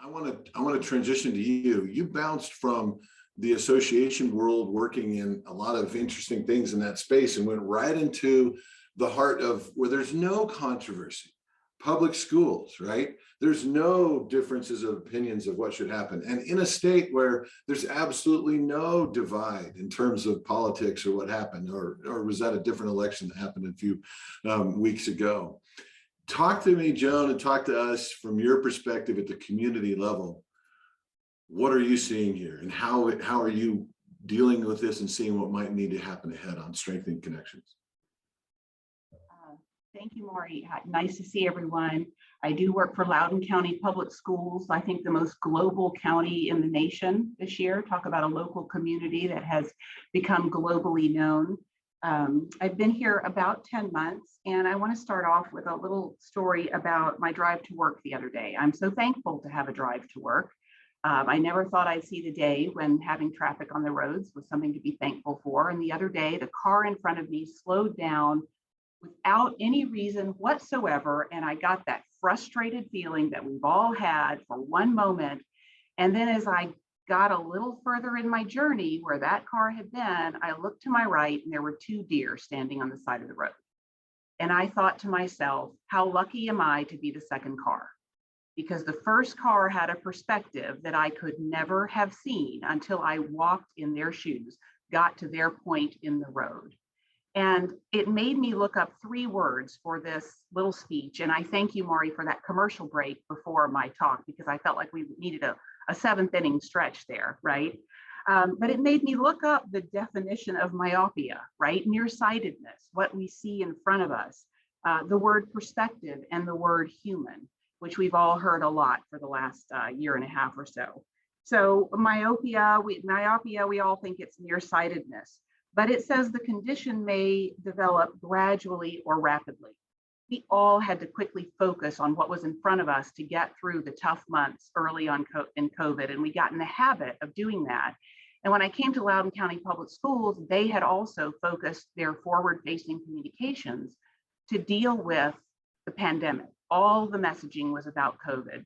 I want to transition to you. You bounced from the association world, working in a lot of interesting things in that space, and went right into the heart of where there's no controversy. Public schools, right? There's no differences of opinions of what should happen. And in a state where there's absolutely no divide in terms of politics or what happened, or was that a different election that happened a few weeks ago? Talk to me, Joan, and talk to us from your perspective at the community level. What are you seeing here, and how are you dealing with this and seeing what might need to happen ahead on strengthening connections? Thank you, Maury. Nice to see everyone. I do work for Loudon County Public Schools, I think the most global county in the nation this year. Talk about a local community that has become globally known. I've been here about 10 months, and I want to start off with a little story about my drive to work the other day. I'm so thankful to have a drive to work. I never thought I'd see the day when having traffic on the roads was something to be thankful for. And the other day, the car in front of me slowed down without any reason whatsoever. And I got that frustrated feeling that we've all had for one moment. And then as I got a little further in my journey where that car had been, I looked to my right and there were two deer standing on the side of the road. And I thought to myself, how lucky am I to be the second car? Because the first car had a perspective that I could never have seen until I walked in their shoes, got to their point in the road. And it made me look up 3 words for this little speech. And I thank you, Maury, for that commercial break before my talk, because I felt like we needed a 7th inning stretch there, right? But it made me look up the definition of myopia, right? Nearsightedness, what we see in front of us, the word perspective and the word human, which we've all heard a lot for the last year and a half or so. So myopia, we all think it's nearsightedness. But it says the condition may develop gradually or rapidly. We all had to quickly focus on what was in front of us to get through the tough months early on in COVID, and we got in the habit of doing that. And when I came to Loudon County Public Schools, they had also focused their forward-facing communications to deal with the pandemic. All the messaging was about COVID.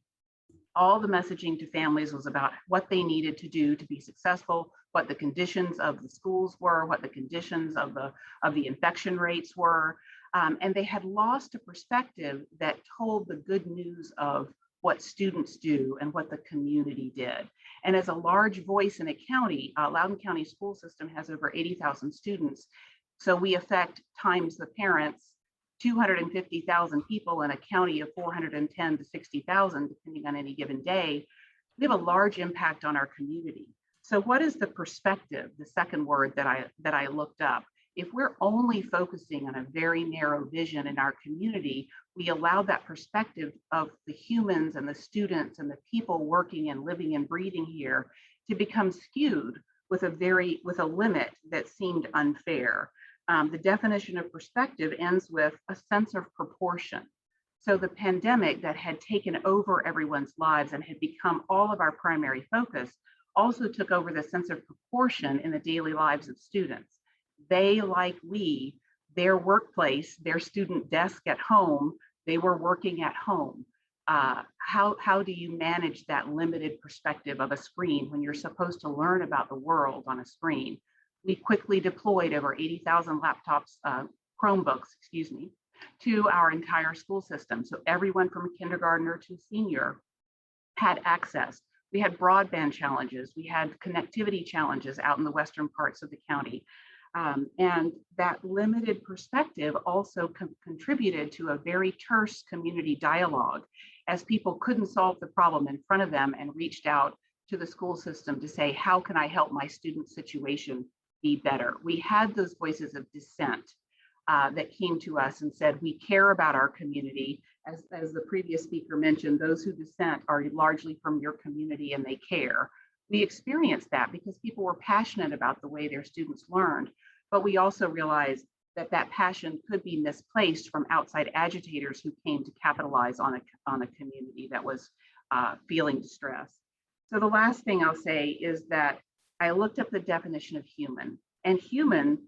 All the messaging to families was about what they needed to do to be successful, what the conditions of the schools were, what the conditions of the infection rates were. And they had lost a perspective that told the good news of what students do and what the community did. And as a large voice in a county, Loudon County school system has over 80,000 students. So we affect times the parents, 250,000 people in a county of 410 to 60,000, depending on any given day. We have a large impact on our community. So what is the perspective, the second word that I looked up? If we're only focusing on a very narrow vision in our community, we allow that perspective of the humans and the students and the people working and living and breathing here to become skewed with a limit that seemed unfair. The definition of perspective ends with a sense of proportion. So the pandemic that had taken over everyone's lives and had become all of our primary focus also took over the sense of proportion in the daily lives of students. They, like we, their workplace, their student desk at home, they were working at home. How do you manage that limited perspective of a screen when you're supposed to learn about the world on a screen? We quickly deployed over 80,000 laptops, Chromebooks, to our entire school system. So everyone from kindergartner to senior had access. We had broadband challenges. We had connectivity challenges out in the western parts of the county. And that limited perspective also contributed to a very terse community dialogue as people couldn't solve the problem in front of them and reached out to the school system to say, how can I help my student's situation be better? We had those voices of dissent that came to us and said, we care about our community. As the previous speaker mentioned, those who dissent are largely from your community and they care. We experienced that because people were passionate about the way their students learned, but we also realized that that passion could be misplaced from outside agitators who came to capitalize on a community that was feeling distress. So the last thing I'll say is that I looked up the definition of human, and human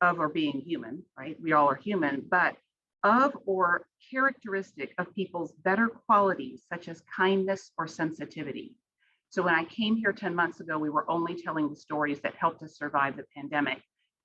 or being human, right? We all are human, but of or characteristic of people's better qualities, such as kindness or sensitivity. So when I came here 10 months ago, we were only telling the stories that helped us survive the pandemic.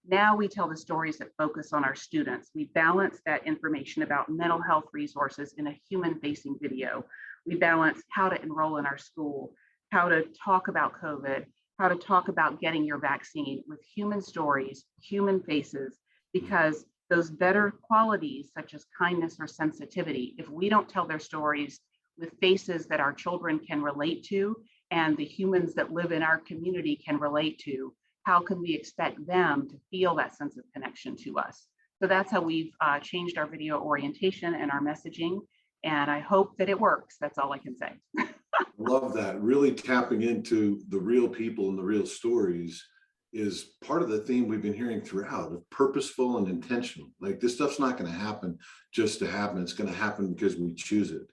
Now we tell the stories that focus on our students. We balance that information about mental health resources in a human-facing video. We balance how to enroll in our school, how to talk about COVID, how to talk about getting your vaccine with human stories, human faces, because those better qualities such as kindness or sensitivity, if we don't tell their stories with faces that our children can relate to and the humans that live in our community can relate to, how can we expect them to feel that sense of connection to us? So that's how we've changed our video orientation and our messaging. And I hope that it works. That's all I can say. Love that. Really tapping into the real people and the real stories is part of the theme we've been hearing throughout, of purposeful and intentional. Like, this stuff's not going to happen just to happen. It's going to happen because we choose it.